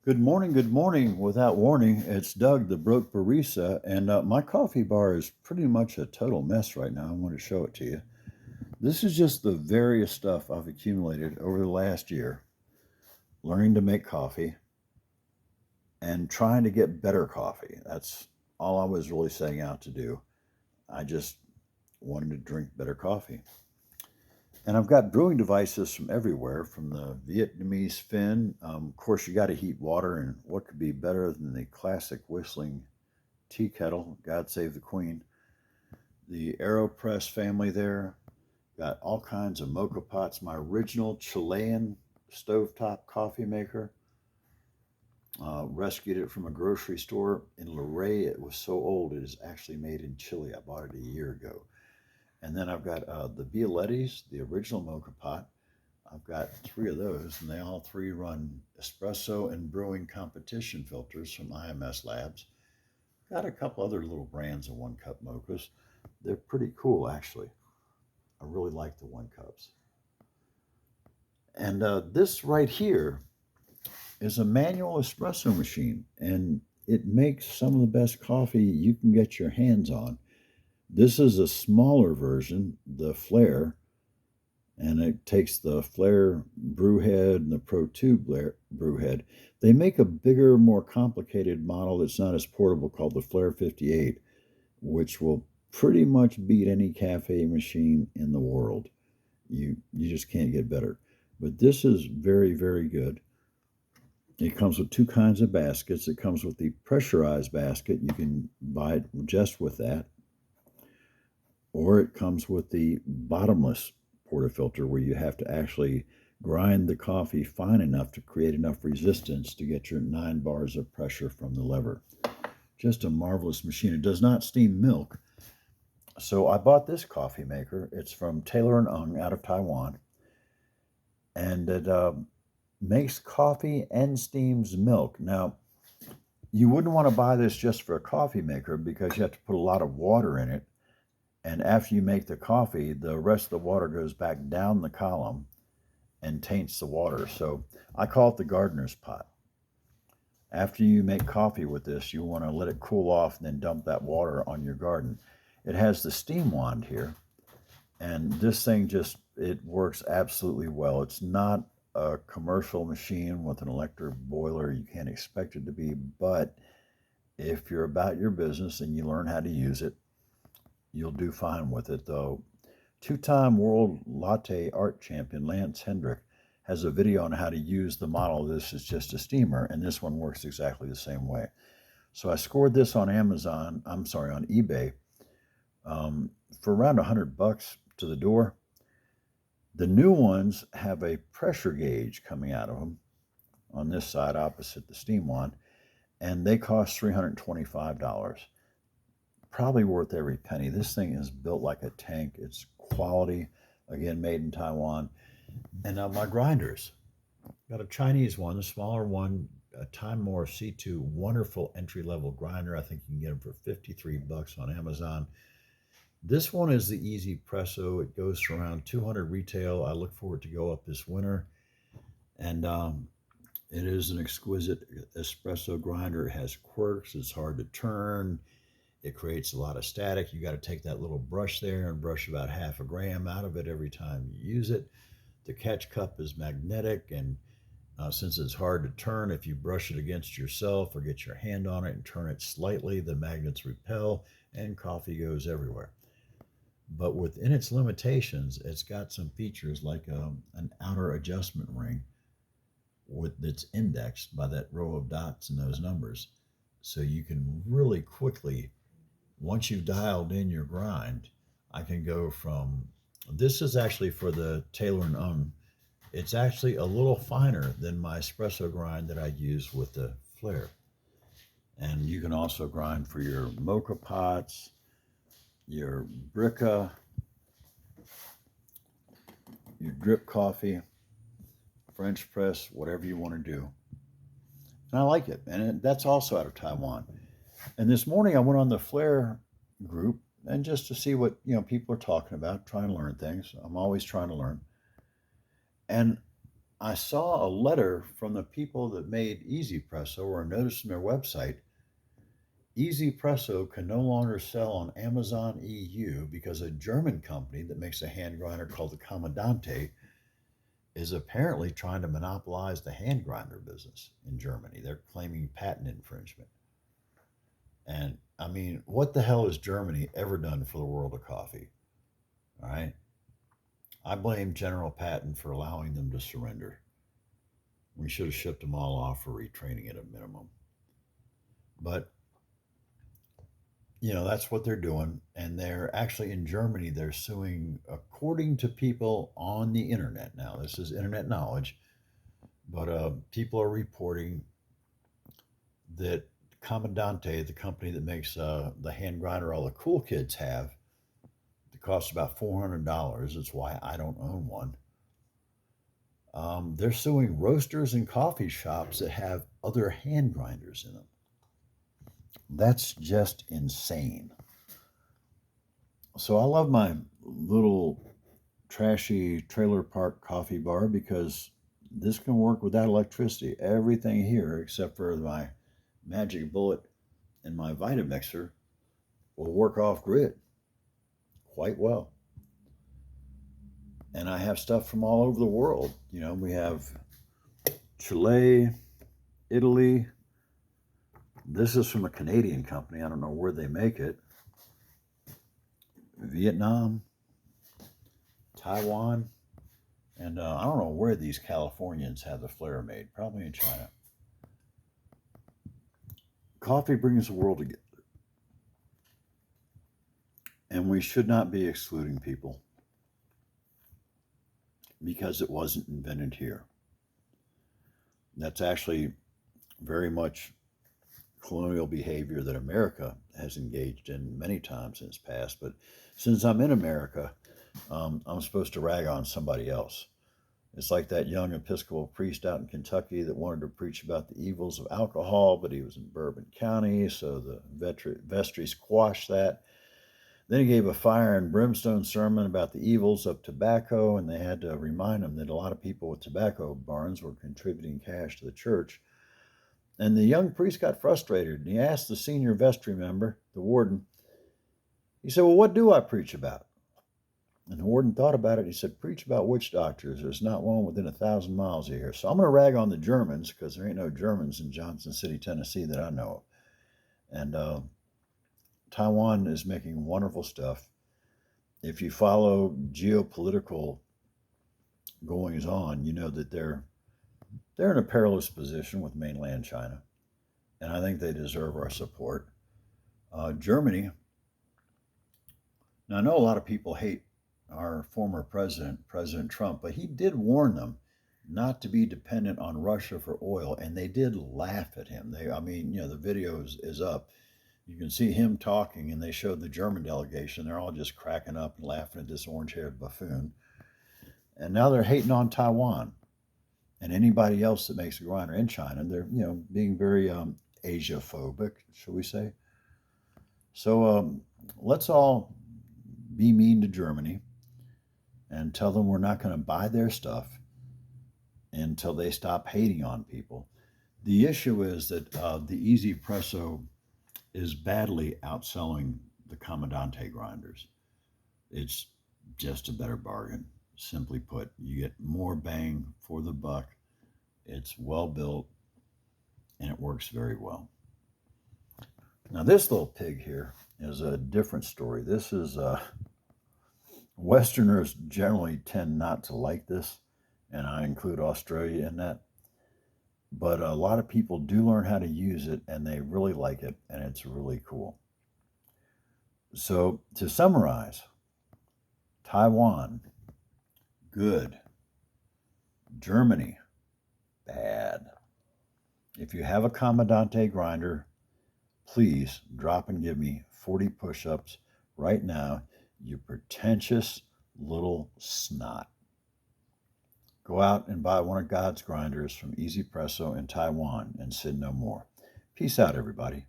Good morning. Without warning, it's Doug, the broke barista, and my coffee bar is pretty much a total mess right now. I want to show it to you. This is just the various stuff I've accumulated over the last year, learning to make coffee and trying to get better coffee. That's all I was really setting out to do. I just wanted to drink better coffee. And I've got brewing devices from everywhere, from the Vietnamese fin. Of course, you got to heat water, and what could be better than the classic whistling tea kettle? God save the Queen. The AeroPress family there. Got all kinds of mocha pots. My original Chilean stovetop coffee maker. Rescued it from a grocery store in Luray. It was so old, it is actually made in Chile. I bought it a year ago. And then I've got the Violettis, the original mocha pot. I've got three of those, and they all three run espresso and brewing competition filters from IMS Labs. Got a couple other little brands of one cup mochas. They're pretty cool, actually. I really like the one cups. And this right here is a manual espresso machine, and it makes some of the best coffee you can get your hands on. This is a smaller version, the Flare, and it takes the Flare brew head and the Pro 2 brew head. They make a bigger, more complicated model that's not as portable called the Flare 58, which will pretty much beat any cafe machine in the world. You just can't get better. But this is very, very good. It comes with two kinds of baskets. It comes with the pressurized basket. You can buy it just with that. Or it comes with the bottomless portafilter where you have to actually grind the coffee fine enough to create enough resistance to get your 9 bars of pressure from the lever. Just a marvelous machine. It does not steam milk. So I bought this coffee maker. It's from Taylor & Ung out of Taiwan. And it makes coffee and steams milk. Now, you wouldn't want to buy this just for a coffee maker because you have to put a lot of water in it. And after you make the coffee, the rest of the water goes back down the column and taints the water. So I call it the gardener's pot. After you make coffee with this, you want to let it cool off and then dump that water on your garden. It has the steam wand here, and this thing it works absolutely well. It's not a commercial machine with an electric boiler. You can't expect it to be, but if you're about your business and you learn how to use it, you'll do fine with it. Though two-time world latte art champion Lance Hendrick has a video on how to use the model. This is just a steamer, and this one works exactly the same way. So I scored this on on eBay, for around $100 to the door. The new ones have a pressure gauge coming out of them on this side opposite the steam wand, and they cost $325. Probably worth every penny. This thing is built like a tank. It's quality, again, made in Taiwan. And my grinders. Got a Chinese one, the smaller one, a Time More C2, wonderful entry-level grinder. I think you can get them for $53 on Amazon. This one is the Easy Presso. It goes for around 200 retail. I look for it to go up this winter. And it is an exquisite espresso grinder. It has quirks. It's hard to turn. It creates a lot of static. You got to take that little brush there and brush about half a gram out of it every time you use it. The catch cup is magnetic, and since it's hard to turn, if you brush it against yourself or get your hand on it and turn it slightly, the magnets repel and coffee goes everywhere. But within its limitations, it's got some features like an outer adjustment ring that's indexed by that row of dots and those numbers. So you can really quickly, once you've dialed in your grind, I can go from, this is actually for the Taylor & Ung. It's actually a little finer than my espresso grind that I use with the Flare. And you can also grind for your mocha pots, your Bricka, your drip coffee, French press, whatever you want to do. And I like it. And that's also out of Taiwan. And this morning I went on the Flare group and just to see what people are talking about, trying to learn things. I'm always trying to learn. And I saw a letter from the people that made Easy Presso, or noticed on their website, Easy Presso can no longer sell on Amazon EU because a German company that makes a hand grinder called the Commandante is apparently trying to monopolize the hand grinder business in Germany. They're claiming patent infringement. And I mean, what the hell has Germany ever done for the world of coffee? All right. I blame General Patton for allowing them to surrender. We should have shipped them all off for retraining at a minimum. But, that's what they're doing. And they're actually in Germany, they're suing, according to people on the internet. Now, this is internet knowledge, but people are reporting that Commandante, the company that makes the hand grinder all the cool kids have, it costs about $400. That's why I don't own one. They're suing roasters and coffee shops that have other hand grinders in them. That's just insane. So I love my little trashy trailer park coffee bar because this can work without electricity. Everything here, except for my Magic Bullet and my Vitamixer, will work off grid quite well. And I have stuff from all over the world. We have Chile, Italy. This is from a Canadian company. I don't know where they make it. Vietnam, Taiwan, and I don't know where these Californians have the flair made. Probably in China. Coffee brings the world together. And we should not be excluding people because it wasn't invented here. That's actually very much colonial behavior that America has engaged in many times in its past. But since I'm in America, I'm supposed to rag on somebody else. It's like that young Episcopal priest out in Kentucky that wanted to preach about the evils of alcohol, but he was in Bourbon County, so the vestry squashed that. Then he gave a fire and brimstone sermon about the evils of tobacco, and they had to remind him that a lot of people with tobacco barns were contributing cash to the church. And the young priest got frustrated, and he asked the senior vestry member, the warden, he said, well, what do I preach about? And the warden thought about it. He said, preach about witch doctors. There's not one within 1,000 miles of here. So I'm going to rag on the Germans because there ain't no Germans in Johnson City, Tennessee that I know of. And Taiwan is making wonderful stuff. If you follow geopolitical goings on, you know that they're in a perilous position with mainland China. And I think they deserve our support. Germany, now I know a lot of people hate our former president, President Trump, but he did warn them not to be dependent on Russia for oil, and they did laugh at him. The video is up. You can see him talking, and they showed the German delegation. They're all just cracking up and laughing at this orange-haired buffoon. And now they're hating on Taiwan and anybody else that makes a grinder in China. They're, being very Asia-phobic, shall we say. So let's all be mean to Germany and tell them we're not going to buy their stuff until they stop hating on people. The issue is that the Easy Presso is badly outselling the Commandante grinders. It's just a better bargain. Simply put, you get more bang for the buck. It's well built and it works very well. Now, this little pig here is a different story. This is Westerners generally tend not to like this, and I include Australia in that. But a lot of people do learn how to use it, and they really like it, and it's really cool. So, to summarize, Taiwan, good. Germany, bad. If you have a Commandante grinder, please drop and give me 40 push-ups right now, you pretentious little snot. Go out and buy one of God's grinders from Easy Presso in Taiwan and sin no more. Peace out, everybody.